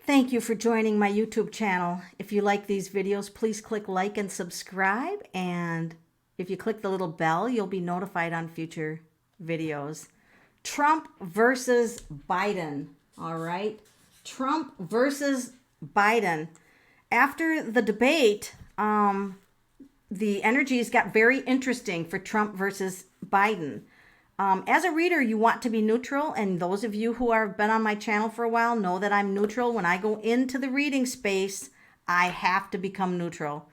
Thank you for joining my YouTube channel. If you like these videos, please click like and subscribe. And if you click the little bell, you'll be notified on future videos. Trump versus Biden. All right. Trump versus Biden. After the debate, the energies got very interesting for Trump versus Biden. As a reader, you want to be neutral, and those of you who have been on my channel for a while know that I'm neutral. When I go into the reading space, I have to become neutral.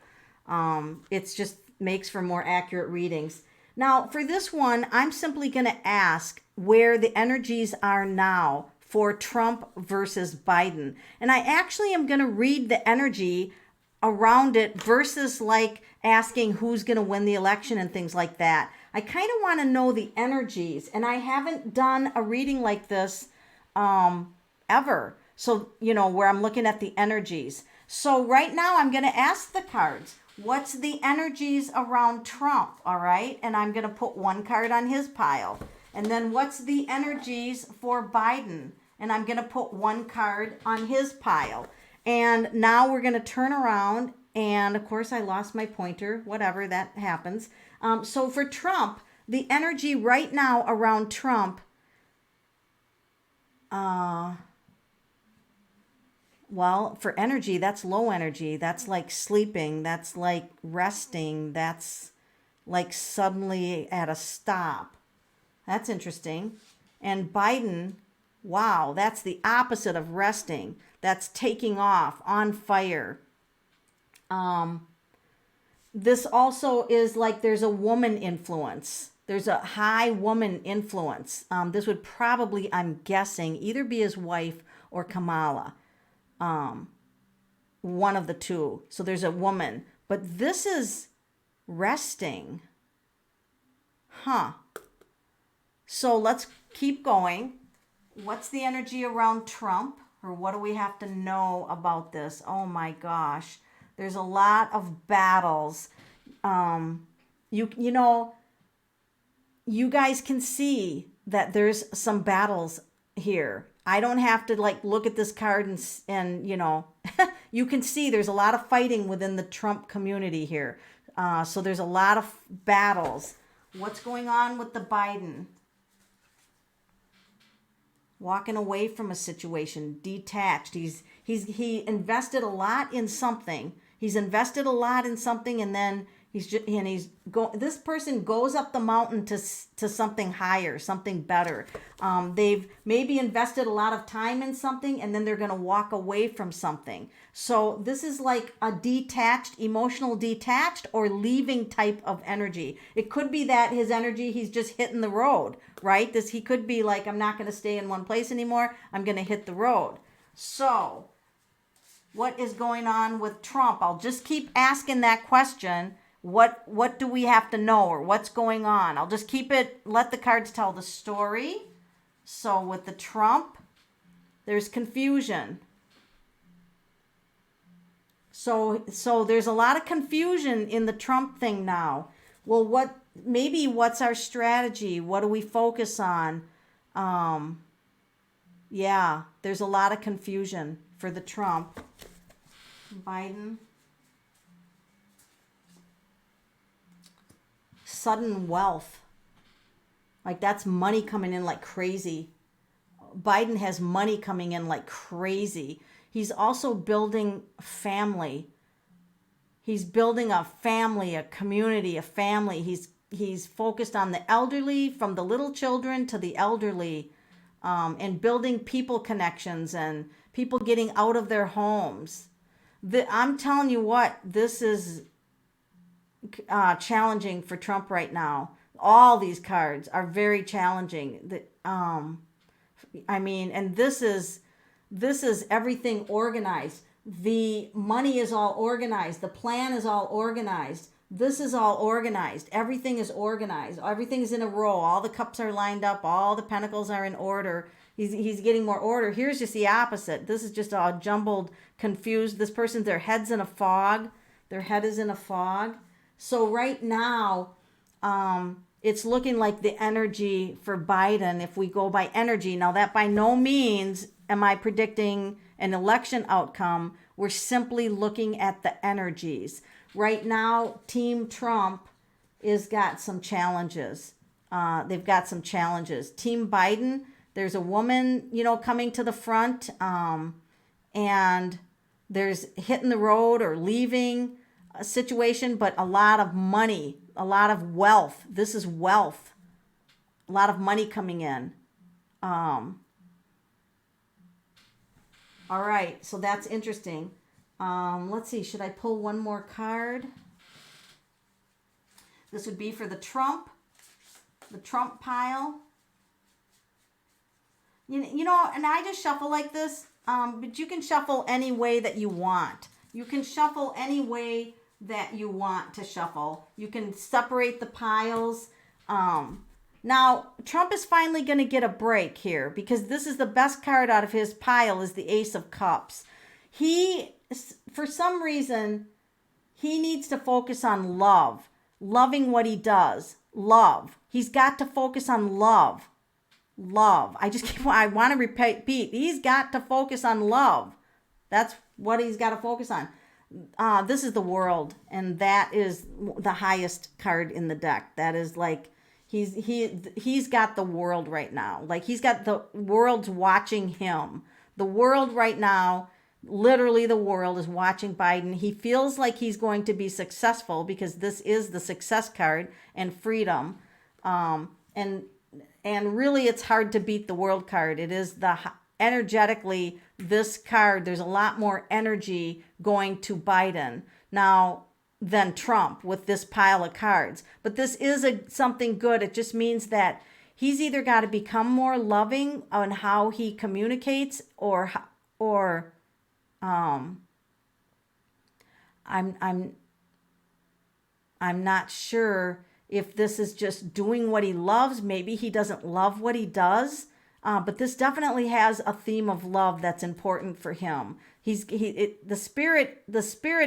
It just makes for more accurate readings. Now, for this one, I'm simply going to ask where the energies are now for Trump versus Biden. And I actually am going to read the energy around it versus like asking who's going to win the election and things like that. I kind of want to know the energies, and I haven't done a reading like this ever. So, where I'm looking at the energies. So right now I'm going to ask the cards, what's the energies around Trump? All right. And I'm going to put one card on his pile. And then what's the energies for Biden? And I'm going to put one card on his pile. And now we're going to turn around. And of course, I lost my pointer, whatever, that happens. So for Trump, the energy right now around Trump, well, for energy, that's low energy. That's like sleeping. That's like resting. That's like suddenly at a stop. That's interesting. And Biden, wow, that's the opposite of resting. That's taking off, on fire. This also is like there's a woman influence. There's a high woman influence. This would probably, I'm guessing, either be his wife or Kamala. One of the two. So there's a woman. But this is resting. Huh. So let's keep going. What's the energy around Trump? Or what do we have to know about this? Oh my gosh. There's a lot of battles. You guys can see that there's some battles here. I don't have to like look at this card and you can see there's a lot of fighting within the Trump community here. So there's a lot of battles. What's going on with the Biden? Walking away from a situation, detached. He invested a lot in something. He's invested a lot in something, and then this person goes up the mountain to something higher, something better. They've maybe invested a lot of time in something, and then they're going to walk away from something. So this is like a detached, emotional detached, or leaving type of energy. It could be that his energy, he's just hitting the road, right? He could be like, I'm not going to stay in one place anymore. I'm going to hit the road. So what is going on with Trump? I'll just keep asking that question. What do we have to know, or what's going on? I'll just let the cards tell the story. So with the Trump, there's confusion. So there's a lot of confusion in the Trump thing now. Well, what's our strategy? What do we focus on? Yeah, there's a lot of confusion for the Trump. Biden. Sudden wealth. Like that's money coming in like crazy. Biden has money coming in like crazy. He's also building family. He's building a family, a community, a family. He's focused on the elderly, from the little children to the elderly, and building people connections and people getting out of their homes. I'm telling you what, this is challenging for Trump right now. All these cards are very challenging. And this is everything organized. The money is all organized. The plan is all organized. This is all organized. Everything is organized. Everything's in a row. All the cups are lined up. All the pentacles are in order. He's getting more order. Here's just the opposite. This is just all jumbled, confused. This person, their head's in a fog. Their head is in a fog. So right now, it's looking like the energy for Biden, if we go by energy. Now, that by no means am I predicting an election outcome. We're simply looking at the energies. Right now, Team Trump is got some challenges. They've got some challenges. Team Biden, there's a woman, coming to the front, and there's hitting the road or leaving a situation, but a lot of money, a lot of wealth. This is wealth. A lot of money coming in. All right, so that's interesting. Let's see, should I pull one more card? This would be for the Trump pile. And I just shuffle like this, but you can shuffle any way that you want. You can shuffle any way that you want to shuffle. You can separate the piles. Now, Trump is finally going to get a break here because this is the best card out of his pile is the Ace of Cups. He, for some reason, he needs to focus on love, loving what he does, love. He's got to focus on love. Love. I want to repeat, he's got to focus on love. That's what he's got to focus on. This is the World, and that is the highest card in the deck. That is like, he's got the world right now. Like, he's got the world's watching him. The world right now, literally the world is watching Biden. He feels like he's going to be successful because this is the success card and freedom. And really, it's hard to beat the World card. It is energetically, this card, there's a lot more energy going to Biden now than Trump with this pile of cards. But this is something good. It just means that he's either got to become more loving on how he communicates, or I'm not sure if this is just doing what he loves. Maybe he doesn't love what he does, but this definitely has a theme of love that's important for him. The spirit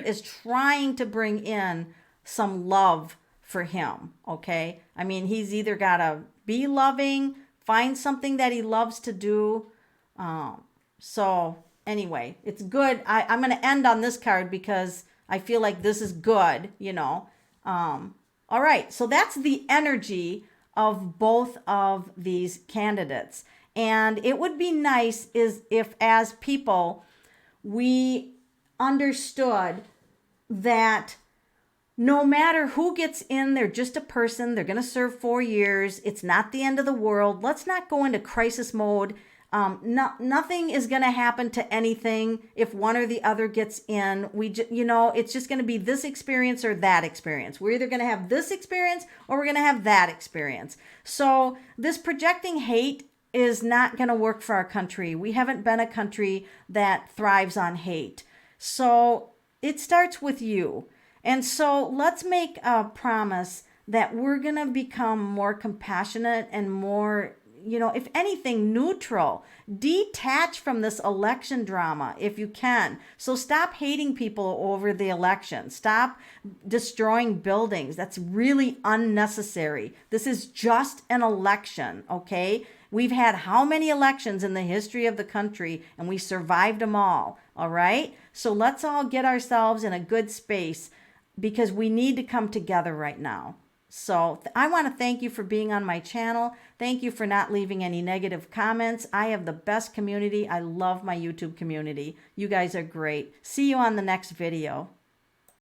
is trying to bring in some love for him. Okay, I mean, he's either got to be loving, find something that he loves to do. So anyway, it's good. I'm going to end on this card because I feel like this is good. All right, so that's the energy of both of these candidates. And it would be nice if as people, we understood that no matter who gets in, they're just a person. They're going to serve 4 years. It's not the end of the world. Let's not go into crisis mode. Nothing is going to happen to anything if one or the other gets in. It's just going to be this experience or that experience. We're either going to have this experience or we're going to have that experience. So this projecting hate is not going to work for our country. We haven't been a country that thrives on hate. So it starts with you. And so let's make a promise that we're going to become more compassionate and more, if anything, neutral. Detach from this election drama if you can. So stop hating people over the election. Stop destroying buildings. That's really unnecessary. This is just an election, okay? We've had how many elections in the history of the country, and we survived them all right? So let's all get ourselves in a good space because we need to come together right now. So I want to thank you for being on my channel. Thank you for not leaving any negative comments. I have the best community. I love my YouTube community. You guys are great. See you on the next video.